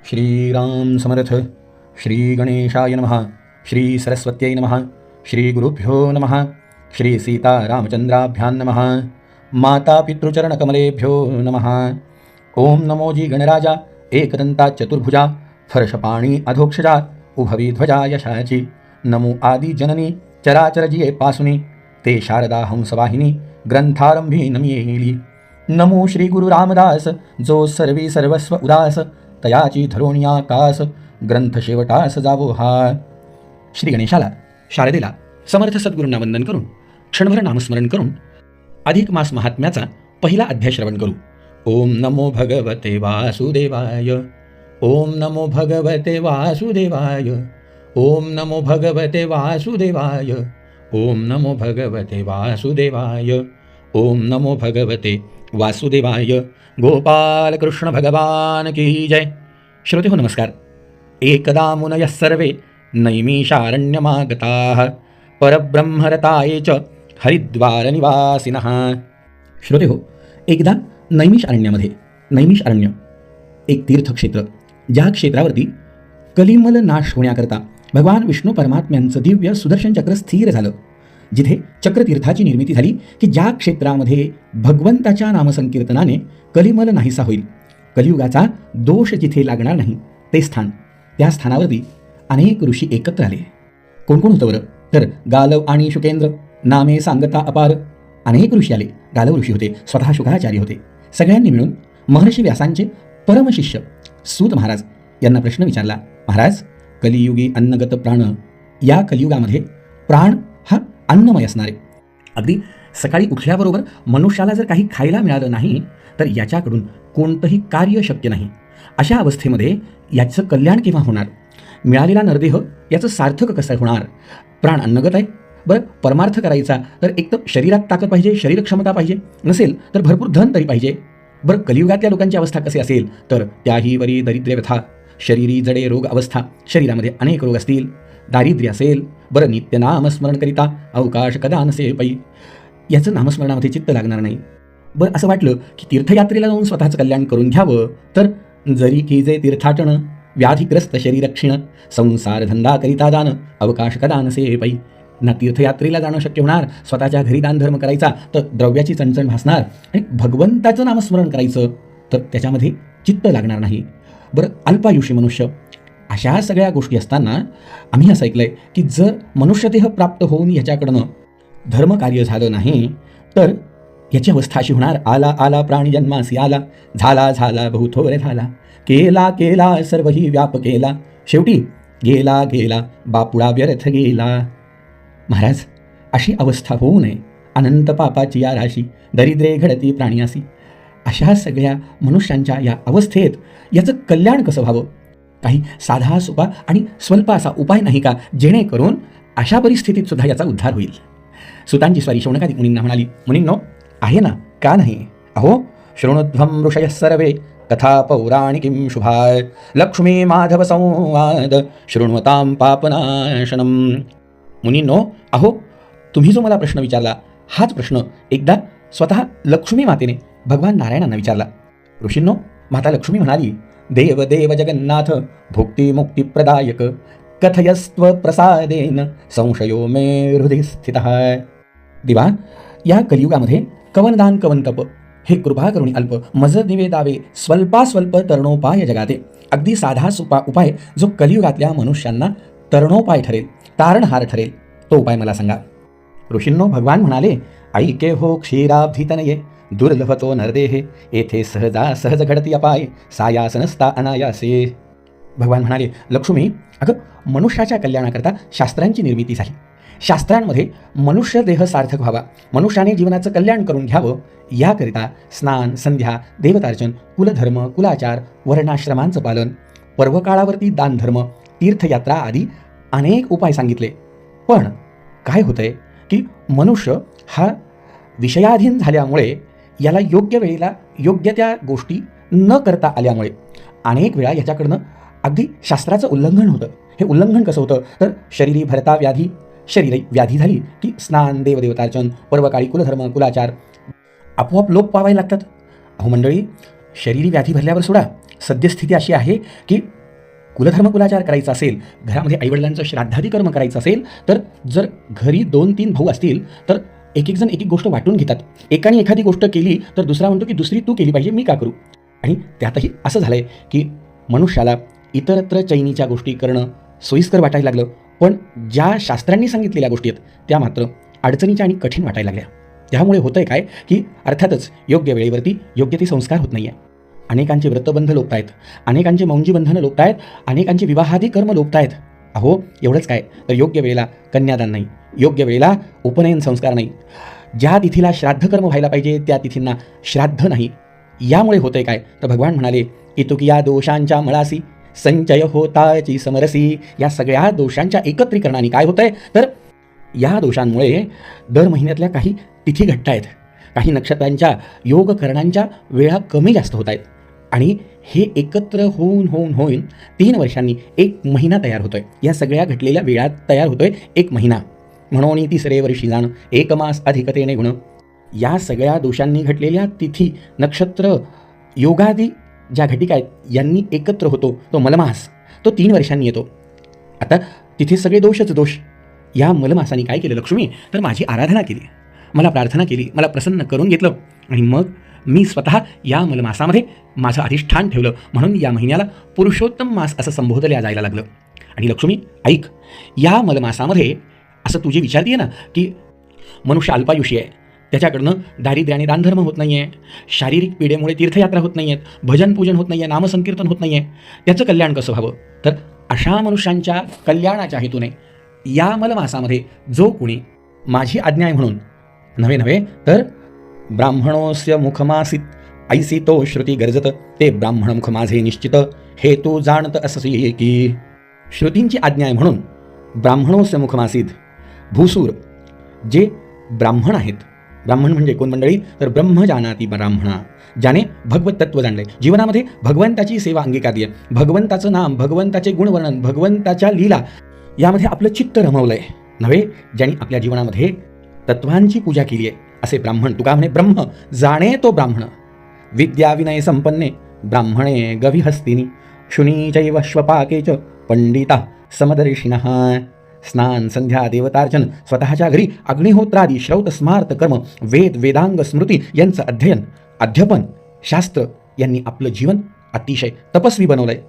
श्रीराम समर्थ. श्री गणेशाय नमः. श्री सरस्वत्यै नमः. श्री गुरुभ्यो नमः. श्री सीतारामचंद्राभ्यां नमः. माता पितृचरणकमलेभ्यो नमः. ओम नमो जी गणराजा एकदंता चतुर्भुजा फर्षपाणी अधोक्षजा उभवी ध्वजा यशाची नमो आदि जननी चराचर जिये पासुनी ते शारदा हंसवाहिनी ग्रंथारंभी नमियेली. नमो श्री गुरु रामदास जो सर्वी सर्वस्व उदास तयाची धरोणी आकाश ग्रंथ शेवटास जावो हा. श्री गणेशाला शारदेला समर्थ सद्गुरूंना वंदन करून क्षणभर नामस्मरण करून अधिक मास महात्म्याचा पहिला अध्याय श्रवण करू. ओम नमो भगवते वासुदेवाय. ओम नमो भगवते वासुदेवाय. ओम नमो भगवते वासुदेवाय. ओम नमो भगवते वासुदेवाय. ओम नमो भगवते वासुदेवाय. गोपाल कृष्ण भगवान की जय. श्रोते हो नमस्कार. एकदा मुनयः सर्वे नैमिषारण्यमागताः परब्रह्मरताये च हरिद्वारनिवासिनः. श्रोते हो, एकदा नैमिष अरण्यामध्ये, नैमिष अरण्य एक तीर्थक्षेत्र, ज्या क्षेत्रावरती कलिमल नाश होण्याकरता भगवान विष्णू परमात्म्यांचं दिव्य सुदर्शन चक्र स्थिर झालं, जिथे चक्रतीर्थाची निर्मिती झाली की ज्या क्षेत्रामध्ये भगवंताच्या नामसंकीर्तनाने कलिमल नाहीसा होईल, कलियुगाचा दोष जिथे लागणार नाही ते स्थान, त्या स्थानावरती अनेक ऋषी एकत्र आले. कोण कोण होतं बरं? तर गालव आणि शुकेंद्र नामे सांगता अपार अनेक ऋषी आले. गालव ऋषी होते, स्वतः शुकाचार्य होते. सगळ्यांनी मिळून महर्षी व्यासांचे परमशिष्य सूत महाराज यांना प्रश्न विचारला. महाराज, कलियुगी अन्नगत प्राण, या कलियुगामध्ये प्राण हा अन्नमय असणार आहे. अगदी सकाळी उठल्याबरोबर मनुष्याला जर काही खायला मिळालं नाही तर याच्याकडून कोणतंही कार्य शक्य नाही. अशा अवस्थेमध्ये याचं कल्याण केव्हा होणार? मिळालेला नरदेह याचं सार्थक कसं होणार? प्राण अन्नगत आहे. बरं, परमार्थ करायचा तर एक तर शरीरात ताकद पाहिजे, शरीर क्षमता पाहिजे, नसेल तर भरपूर धन तरी पाहिजे. बरं, कलियुगातल्या लोकांची अवस्था कशी असेल? तर त्याही वरी दरिद्र्य व्यथा, शरीरी जडे रोग अवस्था, शरीरामध्ये अनेक रोग असतील, दारिद्र्य असेल. बरं, नित्य नामस्मरण करिता अवकाश कदा नसे पै, याचं नामस्मरणामध्ये चित्त लागणार नाही. बरं, असं वाटलं की तीर्थयात्रेला जाऊन स्वतःचं कल्याण करून घ्यावं, तर जरी की जे तीर्थाटन व्याधिग्रस्त शरीर क्षीण संसार धंदा करिता दान अवकाश कदा नसे पै. ना तीर्थयात्रेला जाणं शक्य होणार, स्वतःच्या घरी दानधर्म करायचा तर द्रव्याची चणचण भासणार, आणि भगवंताचं नामस्मरण करायचं तर त्याच्यामध्ये चित्त लागणार नाही. बरं, अल्पायुषी मनुष्य, अशा सगळ्या गोष्टी असताना आम्ही असं ऐकलंय की जर मनुष्यदेह प्राप्त होऊन याच्याकडनं धर्मकार्य झालं नाही तर याची अवस्था अशी होणार. आला आला प्राणी जन्मासी आला, झाला झाला बहुथोर झाला, केला केला सर्वही व्याप केला, शेवटी गेला गेला बापुडा व्यर्थ गेला. महाराज, अशी अवस्था होऊ नये. अनंत पापाची या राशी दरिद्रे घडती प्राणियासी. अशा सगळ्या मनुष्यांच्या या अवस्थेत याचं कल्याण कसं व्हावं? काही साधा सोपा आणि स्वल्प असा उपाय नाही का, जेणेकरून अशा परिस्थितीत सुद्धा याचा उद्धार होईल? सुतांची स्वारी शौनकादिक मुनींना म्हणाली, मुनींनो, आहे ना, का नाही? अहो, शृणुध्वं ऋषयः सर्वे कथा पौराणिकीं शुभाय लक्ष्मी माधव संवाद शृण्वतां पापनाशनम. मुनींनो, अहो, तुम्ही जो मला प्रश्न विचारला हाच प्रश्न एकदा स्वतः लक्ष्मी मातेने भगवान नारायणांना विचारला. ऋषींनो, माता लक्ष्मी म्हणाली, देव देव जगन्नाथ भुक्ती मुक्ती प्रदायक कथयस्त्व प्रसादेन संशयो मे हृदय स्थितः. दिवा, या कलियुगामध्ये कवनदान कवनतप हे कृपा करुणी अल्प मज दिवे दावे स्वल्पास्वल्प तरणोपाय जगाते. अगदी साधा सोपा उपाय जो कलियुगातल्या मनुष्यांना तरणोपाय ठरेल, तारणहार ठरेल, तो उपाय मला सांगा. ऋषींनो, भगवान म्हणाले, ऐके हो क्षीराब्धितनये दुर्लभतो नरदेहे येथे सहजा सहज घडती अपाय सायासनस्ता अनायासे. भगवान म्हणाले, लक्ष्मी, अगं, मनुष्याच्या कल्याणाकरता शास्त्रांची निर्मिती झाली. शास्त्रांमध्ये मनुष्य देह सार्थक व्हावा, मनुष्याने जीवनाचं कल्याण करून घ्यावं, याकरिता स्नान, संध्या, देवतार्चन, कुलधर्म, कुलाचार, वर्णाश्रमांचं पालन, पर्वकाळावरती दानधर्म, तीर्थयात्रा आदी अनेक उपाय सांगितले. पण काय होतंय की मनुष्य हा विषयाधीन झाल्यामुळे, याला योग्य वेळेला योग्य त्या गोष्टी न करता आल्यामुळे अनेक वेळा याच्याकडनं अगदी शास्त्राचं उल्लंघन होतं. हे उल्लंघन कसं होतं? तर शरीरी भरता व्याधी, शरीरी व्याधी झाली की स्नान, देवदेवतार्चन, पर्वकाळी कुलधर्म, कुलाचार आपोआप लोप पावायला लागतात. अहो मंडळी, शरीरी व्याधी भरल्यावर सोडा, सद्यस्थिती अशी आहे की कुलधर्म कुलाचार करायचा असेल, घरामध्ये आईवडिलांचं श्राद्धादी कर्म करायचं असेल, तर जर घरी 2-3 भाऊ असतील तर एक जण एक गोष्ट वाटून घेतात. एकाने एखादी गोष्ट केली तर दुसरा म्हणतो की दुसरी तू केली पाहिजे, मी का करू. आणि त्यातही असं झालंय की मनुष्याला इतरत्र चैनीच्या गोष्टी करणं सोयीस्कर वाटायला लागलं, पण ज्या शास्त्रांनी सांगितलेल्या गोष्टी आहेत त्या मात्र अडचणीच्या आणि कठीण वाटायला लागल्या. त्यामुळे होतंय काय की अर्थातच योग्य वेळेवरती योग्य ते संस्कार होत नाही आहे. अनेकांचे व्रतबंध लोपतायत, अनेकांचे मौंजी बंधनं लोपतायत, अनेकांचे विवाहादी कर्म लोपतायत. अहो एवढंच काय तर योग्य वेळेला कन्यादान नाही, योग्य वेळेला उपनयन संस्कार नाही, ज्या तिथीला श्राद्धकर्म व्हायला पाहिजे त्या तिथींना श्राद्ध नाही. यामुळे होतंय काय तर भगवान म्हणाले की तुकिया दोषांच्या मळासी संचय होताची समरसी. या सगळ्या दोषांच्या एकत्रीकरणाने काय होतंय तर या दोषांमुळे दर महिन्यातल्या काही तिथी घडत आहेत, काही नक्षत्रांच्या योगकरणांच्या वेळा कमी जास्त होत आहेत आणि हे एकत्र होऊन 3 वर्षांनी 1 महिना तयार होतोय. या सगळ्या घडलेल्या वेळात तयार होतोय 1 महिना. म्हणून तिसरे वर्षी जाण 1 मास अधिकतेने गुण. या सगळ्या दोषांनी घडलेल्या तिथी नक्षत्र योगादी ज्या घटिका आहेत यांनी एकत्र होतो तो मलमास, तो 3 वर्षांनी येतो. आता तिथे सगळे दोषच दोष. या मलमासाने काय केलं लक्ष्मी तर माझी आराधना केली, मला प्रार्थना केली, मला प्रसन्न करून घेतलं आणि मग मी स्वतः या मलमासामध्ये माझं अधिष्ठान ठेवलं. म्हणून या महिन्याला पुरुषोत्तम मास असं संबोधल्या जायला लागलं. आणि लक्ष्मी ऐक, या मलमासामध्ये असं तुझी विचारतीये ना की मनुष्य अल्पायुषी आहे, त्याच्याकडनं दारिद्र्याने दानधर्म होत नाही आहे, शारीरिक पीडेमुळे तीर्थयात्रा होत नाही आहेत, भजन पूजन होत नाही आहे, नामसंकीर्तन होत नाही आहे, त्याचं कल्याण कसं व्हावं. तर अशा मनुष्यांच्या कल्याणाच्या हेतूने या मलमासामध्ये जो कुणी माझी आज्ञा आहे म्हणून नव्हे तर ब्राह्मणोस्य मुखमासीत ऐसी तो श्रुती गरजत, ते ब्राह्मण मुख माझे निश्चित, हे तू जाणत अससी की. श्रुतींची आज्ञा आहे म्हणून ब्राह्मणोस्य मुखमासीत, भूसूर जे ब्राह्मण आहेत. ब्राह्मण म्हणजे कोण मंडळी तर ब्रह्म जानाती ब्राह्मणा, ज्याने भगवत तत्व जाणले, जीवनामध्ये भगवंताची सेवा अंगीकारली आहे, भगवंताचं नाम, भगवंताचे गुणवर्णन, भगवंताच्या लीला यामध्ये आपलं चित्त रमवलंय नव्हे, ज्यांनी आपल्या जीवनामध्ये तत्वांची पूजा केली आहे असे ब्राह्मण. तुका म्हणे ब्रह्म जाणे तो ब्राह्मण. विद्या विनय संपन्ने ब्राह्मणे गविहस्तिनी, शुनीचैव श्वपाकेच पंडिता समदर्शिनः. स्नान संध्या देवतार्चन, स्वतःच्या घरी अग्निहोत्रादी श्रौत स्मार्त कर्म, वेद वेदांग स्मृती यांचं अध्ययन अध्यापन शास्त्र यांनी आपलं जीवन अतिशय तपस्वी बनवलंय.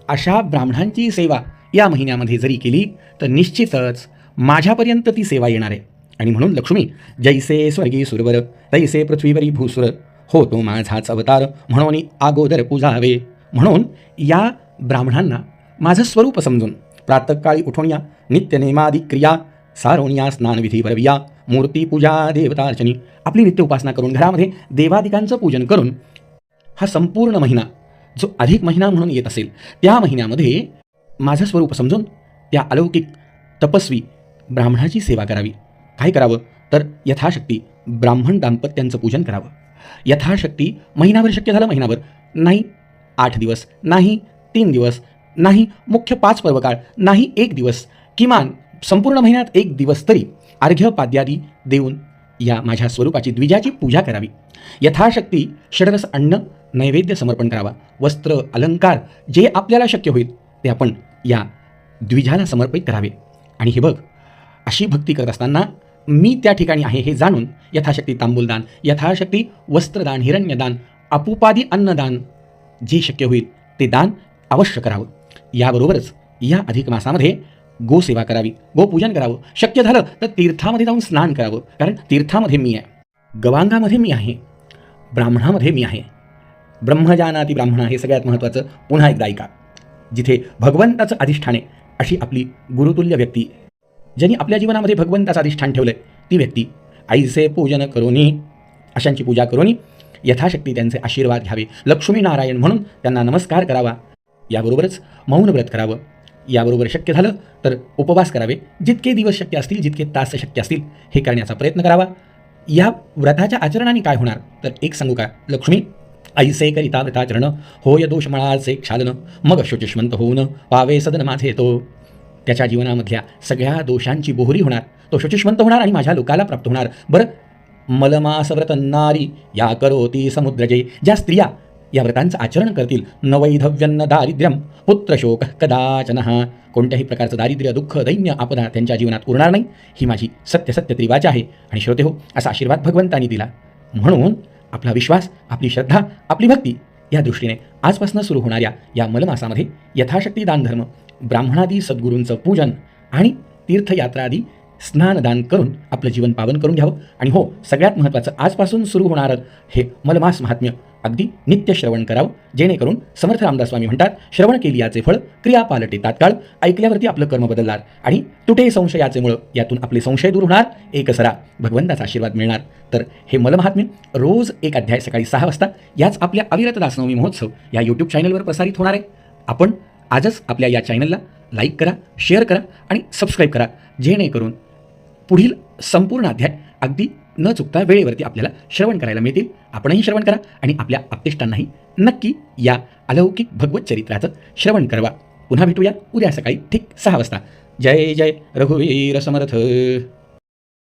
अशा ब्राह्मणांची सेवा या महिन्यामध्ये जरी केली तर निश्चितच माझ्यापर्यंत ती सेवा येणार आहे. आणि म्हणून लक्ष्मी जैसे स्वर्गी सुरवर तैसे पृथ्वीवरी भूसुर, हो तो माझाच अवतार म्हणून अगोदर पूजावे. म्हणून या ब्राह्मणांना माझं स्वरूप समजून प्रातःकाळी उठवण्या, नित्यनेमादी क्रिया सारोण्या, स्नानविधी वरविया, मूर्तीपूजा देवतार्चनी, आपली नित्य उपासना करून घरामध्ये देवादिकांचं पूजन करून हा संपूर्ण महिना जो अधिक महिना म्हणून येत असेल त्या महिन्यामध्ये माझं स्वरूप समजून त्या अलौकिक तपस्वी ब्राह्मणाची सेवा करावी. काय करावं तर यथाशक्ती ब्राह्मण दाम्पत्यांचं पूजन करावं. यथाशक्ती महिनाभर, शक्य झालं महिनाभर नाही, 8 दिवस नाही, 3 दिवस नाही, मुख्य 5 पर्वकाळ नाही, 1 दिवस, किमान संपूर्ण महिन्यात 1 दिवस तरी अर्घ्य पाद्यादी देऊन या माझ्या स्वरूपाची द्विजाची पूजा करावी. यथाशक्ती षडरस अन्न नैवेद्य समर्पण करावा. वस्त्र अलंकार जे आपल्याला शक्य होईल ते आपण या द्विजाला समर्पित करावे. आणि हे बघ, अशी भक्ती करत असताना मी त्या ठिकाणी आहे हे जाणून यथाशक्ती तांबूलदान, यथाशक्ती वस्त्रदान, हिरण्यदान, अपुपादी अन्नदान जे शक्य होईल ते दान अवश्य करावं. याबरोबरच या अधिक मासामध्ये गोसेवा करावी, गोपूजन करावं. शक्य झालं तर तीर्थामध्ये जाऊन स्नान करावं, कारण तीर्थामध्ये मी आहे, गवांगामध्ये मी आहे, ब्राह्मणामध्ये मी आहे. ब्रह्मजानाती ब्राह्मणा हे सगळ्यात महत्त्वाचं पुन्हा एकदा ऐका. जिथे भगवंताचं अधिष्ठान आहे अशी आपली गुरुतुल्य व्यक्ती, ज्यांनी आपल्या जीवनामध्ये भगवंताचं अधिष्ठान ठेवलंय ती व्यक्ती आईचे पूजन करोनी, अशांची पूजा करोनी यथाशक्ती त्यांचे आशीर्वाद घ्यावे. लक्ष्मीनारायण म्हणून त्यांना नमस्कार करावा. याबरोबरच मौन व्रत करावं. याबरोबर शक्य झालं तर उपवास करावे. जितके दिवस शक्य असतील, जितके तास शक्य असतील हे करण्याचा प्रयत्न करावा. या व्रताच्या आचरणाने काय होणार तर एक सांगू का लक्ष्मी, ऐसे करिता व्रताचरण होय दोष मळाचे क्षालन, मग शुचिष्मंत होऊन पावे सदन माझे तो. त्याच्या जीवनामधल्या सगळ्या दोषांची बोहरी होणार, तो शुचिष्मंत होणार आणि माझ्या लोकाला प्राप्त होणार. बरं, मलमास व्रत नारी या करोती समुद्रजे, ज्या स्त्रिया या व्रतांचं आचरण करतील न वैधव्यन्न दारिद्र्यम पुत्रशोक कदाचन. कोणत्याही प्रकारचं दारिद्र्य, दुःख, दैन्य, आपदा त्यांच्या जीवनात उरणार नाही, ही माझी सत्य त्रिवाच आहे. आणि श्रोते हो, असा आशीर्वाद भगवंतांनी दिला. म्हणून आपला विश्वास, आपली श्रद्धा, आपली भक्ती या दृष्टीने आजपासून सुरू होणाऱ्या या मलमासामध्ये यथाशक्ती दानधर्म, ब्राह्मणादी सद्गुरूंचं पूजन आणि तीर्थयात्रा आदी स्नानदान करून आपलं जीवन पावन करून घ्यावं. आणि हो, सगळ्यात महत्त्वाचं, आजपासून सुरू होणारं हे मलमास महात्म्य अगदी नित्य श्रवण करावं, जेणेकरून समर्थ रामदास स्वामी म्हणतात, श्रवण केली याचे फळ क्रिया पालटे तात्काळ. ऐकल्यावरती आपलं कर्म बदलणार आणि तुटे संशयाचे मुळं, यातून आपले संशय दूर होणार, एकसरा भगवंताचा आशीर्वाद मिळणार. तर हे मलमहात्म्य रोज एक अध्याय सकाळी 6 वाजता याच आपल्या अविरत दासनवमी महोत्सव या यूट्यूब चॅनलवर प्रसारित होणार आहे. आपण आजच आपल्या या चॅनलला लाईक करा, शेअर करा आणि सबस्क्राईब करा, जेणेकरून पुढील संपूर्ण अध्याय अगदी न चुकता वेळेवरती आपल्याला श्रवण करायला मिळतील. आपणही श्रवण करा आणि आपल्या आप्तेष्टांनाही नक्की या अलौकिक भगवत चरित्राचं श्रवण करवा. पुन्हा भेटूया उद्या सकाळी ठीक 6 वाजता. जय जय रघुवीर समर्थ.